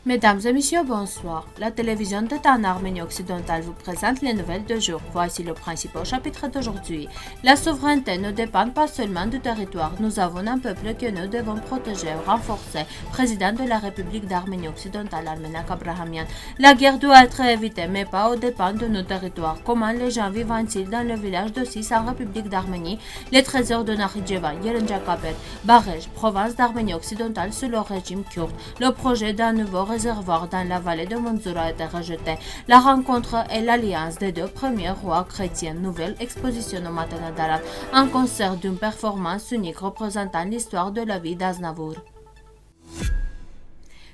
Mesdames et messieurs, bonsoir. La télévision d'État en Arménie occidentale vous présente les nouvelles de jour. Voici le principal chapitre d'aujourd'hui. La souveraineté ne dépend pas seulement du territoire. Nous avons un peuple que nous devons protéger et renforcer. Président de la République d'Arménie occidentale, Armenak Abrahamian. La guerre doit être évitée, mais pas aux dépens de nos territoires. Comment les gens vivent-ils dans le village de Sis en République d'Arménie? Les trésors de Nakhichevan, Yerenjakabet, Barej, province d'Arménie occidentale sous le régime kurde. Le projet d'un nouveau réservoir dans la vallée de Manzoura a été rejeté. La rencontre est l'alliance des deux premiers rois chrétiens. Nouvelle exposition au Matana Darat, un concert d'une performance unique représentant l'histoire de la vie d'Aznavour.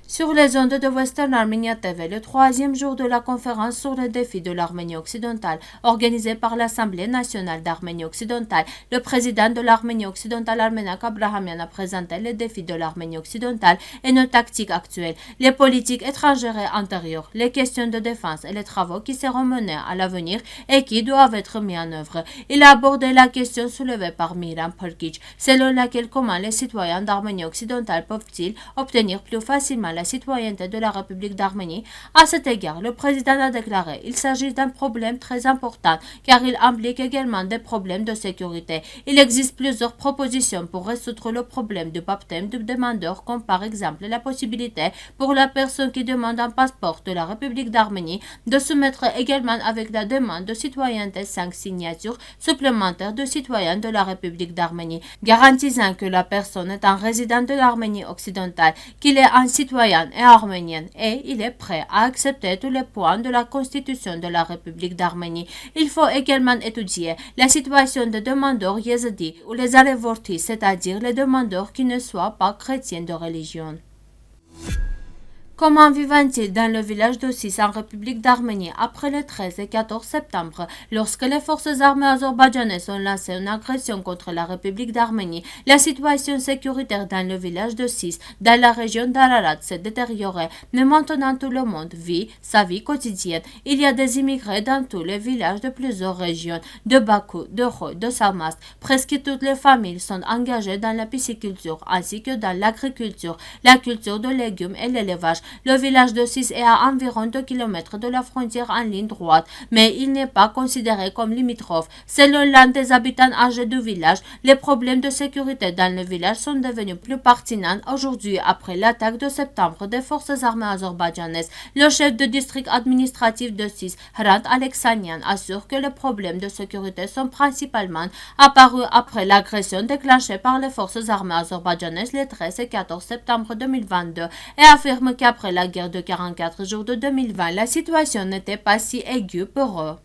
Sur les ondes de Western Armenia TV, le troisième jour de la conférence sur les défis de l'Arménie occidentale, organisée par l'Assemblée nationale d'Arménie occidentale, le président de l'Arménie occidentale, Armenak Abrahamian, a présenté les défis de l'Arménie occidentale et nos tactiques actuelles, les politiques étrangères et antérieures, les questions de défense et les travaux qui seront menés à l'avenir et qui doivent être mis en œuvre. Il a abordé la question soulevée par Miran Perkic, selon laquelle comment les citoyens d'Arménie occidentale peuvent-ils obtenir plus facilement la citoyenneté de la République d'Arménie. À cet égard, le président a déclaré qu'il s'agit d'un problème très important car il implique également des problèmes de sécurité. Il existe plusieurs propositions pour résoudre le problème du baptême du demandeur, comme par exemple la possibilité pour la personne qui demande un passeport de la République d'Arménie de soumettre également avec la demande de citoyenneté 5 signatures supplémentaires de citoyens de la République d'Arménie, garantissant que la personne est un résident de l'Arménie occidentale, qu'il est un citoyen et arménienne et il est prêt à accepter tous les points de la Constitution de la République d'Arménie. Il faut également étudier la situation des demandeurs yézidis ou les alévortis, c'est-à-dire les demandeurs qui ne soient pas chrétiens de religion. Comment vivent-ils dans le village de Sis en République d'Arménie après le 13 et 14 septembre, lorsque les forces armées azerbaïdjanaises ont lancé une agression contre la République d'Arménie? La situation sécuritaire dans le village de Sis, dans la région d'Ararat, s'est détériorée, mais maintenant tout le monde vit sa vie quotidienne. Il y a des immigrés dans tous les villages de plusieurs régions, de Bakou, de Roy, de Samast. Presque toutes les familles sont engagées dans la pisciculture ainsi que dans l'agriculture, la culture de légumes et l'élevage. Le village de Sis est à environ 2 km de la frontière en ligne droite, mais il n'est pas considéré comme limitrophe. Selon l'un des habitants âgés du village, les problèmes de sécurité dans le village sont devenus plus pertinents aujourd'hui après l'attaque de septembre des forces armées azerbaïdjanaises. Le chef de district administratif de Sis, Hrant Alexanian, assure que les problèmes de sécurité sont principalement apparus après l'agression déclenchée par les forces armées azerbaïdjanaises les 13 et 14 septembre 2022 et affirme qu'après la guerre de 44 jours de 2020, la situation n'était pas si aiguë pour eux.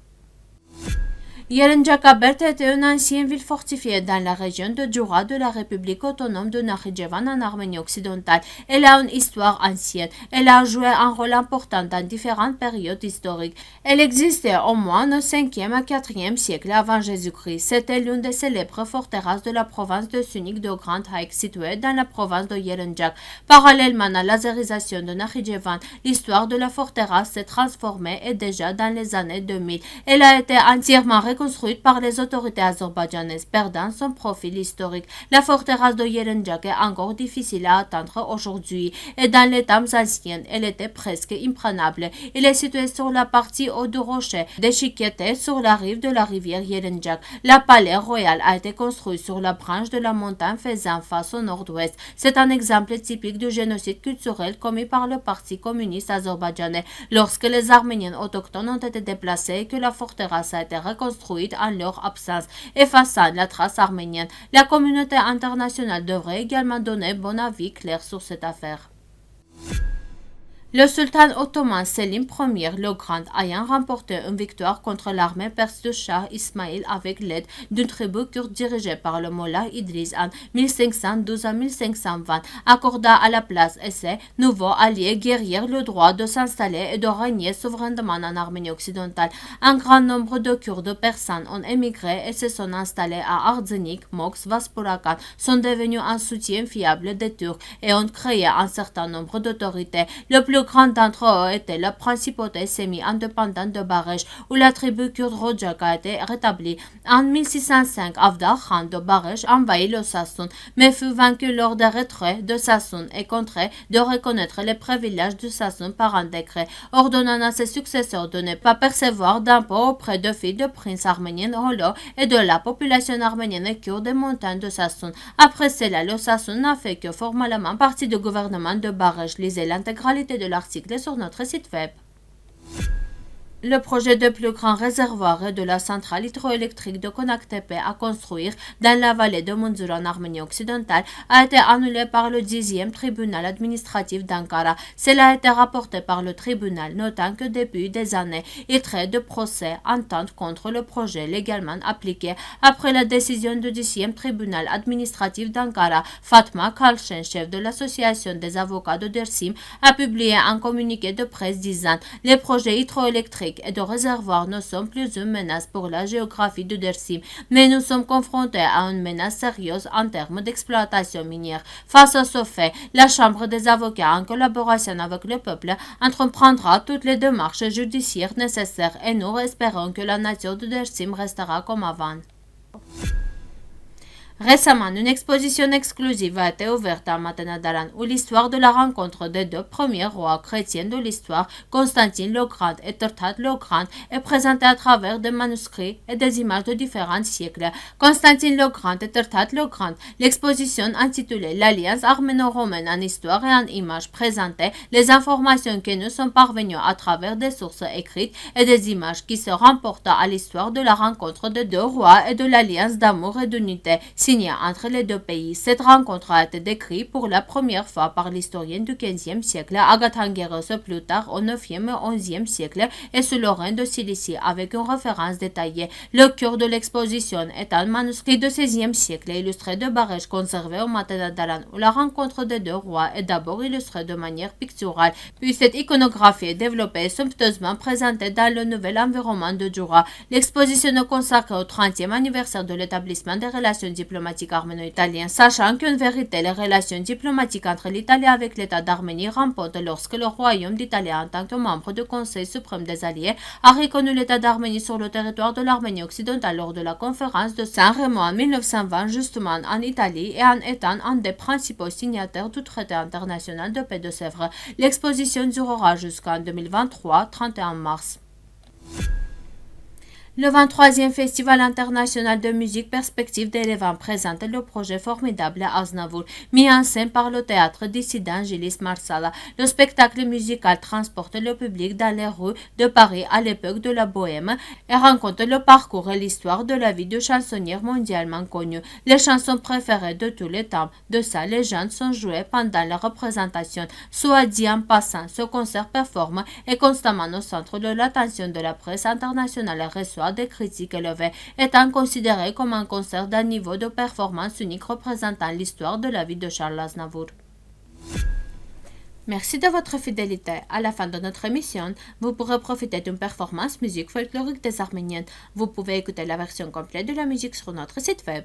Yerenjakabet était une ancienne ville fortifiée dans la région de Djoura de la République autonome de Nakhichevan en Arménie occidentale. Elle a une histoire ancienne. Elle a joué un rôle important dans différentes périodes historiques. Elle existait au moins au 5e à 4e siècle avant Jésus-Christ. C'était l'une des célèbres forteresses de la province de Sunik de Grand Haïk située dans la province de Yerenjak. Parallèlement à l'azérisation de Nakhichevan, l'histoire de la forteresse s'est transformée et déjà dans les années 2000. Elle a été entièrement construite par les autorités azerbaïdjanaises, perdant son profil historique. La forteresse de Yerenjak est encore difficile à atteindre aujourd'hui et dans les temps anciens, elle était presque imprenable. Il est situé sur la partie haute du rocher, déchiqueté sur la rive de la rivière Yerenjak. La palais royal a été construit sur la branche de la montagne faisant face au nord-ouest. C'est un exemple typique du génocide culturel commis par le Parti communiste azerbaïdjanais lorsque les Arméniens autochtones ont été déplacés et que la forteresse a été reconstruite en leur absence, effaçant la trace arménienne. La communauté internationale devrait également donner bon avis clair sur cette affaire. Le sultan ottoman Selim Ier le Grand ayant remporté une victoire contre l'armée perse de Shah Ismail avec l'aide d'une tribu kurde dirigée par le Mollah Idriss en 1512 à 1520, accorda à la place et ses nouveaux alliés guerriers le droit de s'installer et de régner souverainement en Arménie occidentale. Un grand nombre de Kurdes persans ont émigré et se sont installés à Ardzenik, Mox, Vaspurakan, sont devenus un soutien fiable des Turcs et ont créé un certain nombre d'autorités. Le plus plus grands d'entre eux étaient la principauté semi-indépendante de Baresh, où la tribu kurde Rojak a été rétablie. En 1605, Avdar Khan de Baresh envahit le Sassoun, mais fut vaincu lors des retraits de Sassoun et contraint de reconnaître les privilèges du Sassoun par un décret, ordonnant à ses successeurs de ne pas percevoir d'impôts auprès de filles de princes arméniens Holo et de la population arménienne et kurde des montagnes de Sassoun. Après cela, le Sassoun n'a fait que formellement partie du gouvernement de Baresh. Lisez l'intégralité de l'article sur notre site web. Le projet de plus grand réservoir de la centrale hydroélectrique de Konaktepe à construire dans la vallée de Munzur en Arménie occidentale a été annulé par le 10e tribunal administratif d'Ankara. Cela a été rapporté par le tribunal, notant que depuis des années, il traite de procès entente contre le projet légalement appliqué. Après la décision du 10e tribunal administratif d'Ankara, Fatma Kalchen, chef de l'association des avocats de Dersim, a publié un communiqué de presse disant « Les projets hydroélectriques et de réservoirs ne sont plus une menace pour la géographie de Dersim, mais nous sommes confrontés à une menace sérieuse en termes d'exploitation minière. Face à ce fait, la Chambre des avocats, en collaboration avec le peuple, entreprendra toutes les démarches judiciaires nécessaires et nous espérons que la nature de Dersim restera comme avant. » Récemment, une exposition exclusive a été ouverte à Matenadaran où l'histoire de la rencontre des deux premiers rois chrétiens de l'histoire, Constantine le Grand et Tertat le Grand, est présentée à travers des manuscrits et des images de différents siècles. Constantine le Grand et Tertat le Grand. L'exposition intitulée L'Alliance arméno-romaine en histoire et en images présentée les informations qui nous sont parvenues à travers des sources écrites et des images qui se rapportent à l'histoire de la rencontre des deux rois et de l'alliance d'amour et d'unité entre les deux pays. Cette rencontre a été décrite pour la première fois par l'historienne du XVe siècle, Agathangeros, plus tard au IXe et XIe siècle, et sous le règne de Cilicie, avec une référence détaillée. Le cœur de l'exposition est un manuscrit du XVIe siècle illustré de Baresh conservé au Matenadaran, où la rencontre des deux rois est d'abord illustrée de manière picturale, puis cette iconographie est développée et somptueusement présentée dans le nouvel environnement de Djoura. L'exposition est consacrée au 30e anniversaire de l'établissement des relations diplomatiques arméno-italiennes, sachant qu'en vérité, les relations diplomatiques entre l'Italie avec l'État d'Arménie remontent lorsque le royaume d'Italie, en tant que membre du Conseil suprême des Alliés, a reconnu l'État d'Arménie sur le territoire de l'Arménie occidentale lors de la conférence de Saint-Rémy en 1920, justement en Italie, et en étant un des principaux signataires du traité international de paix de Sèvres. L'exposition durera jusqu'en 2023, 31 mars. Le 23e Festival international de musique Perspective d'Erevan présente le projet formidable Aznavour, mis en scène par le théâtre dissident Gilis Marsala. Le spectacle musical transporte le public dans les rues de Paris à l'époque de la Bohème et raconte le parcours et l'histoire de la vie de chansonnières mondialement connues. Les chansons préférées de tous les temps de sa légende sont jouées pendant la représentation. Soit dit en passant, ce concert performe est constamment au centre de l'attention de la presse internationale et reçoit des critiques élevées, étant considéré comme un concert d'un niveau de performance unique représentant l'histoire de la vie de Charles Aznavour. Merci de votre fidélité. À la fin de notre émission, vous pourrez profiter d'une performance musique folklorique des Arméniennes. Vous pouvez écouter la version complète de la musique sur notre site web.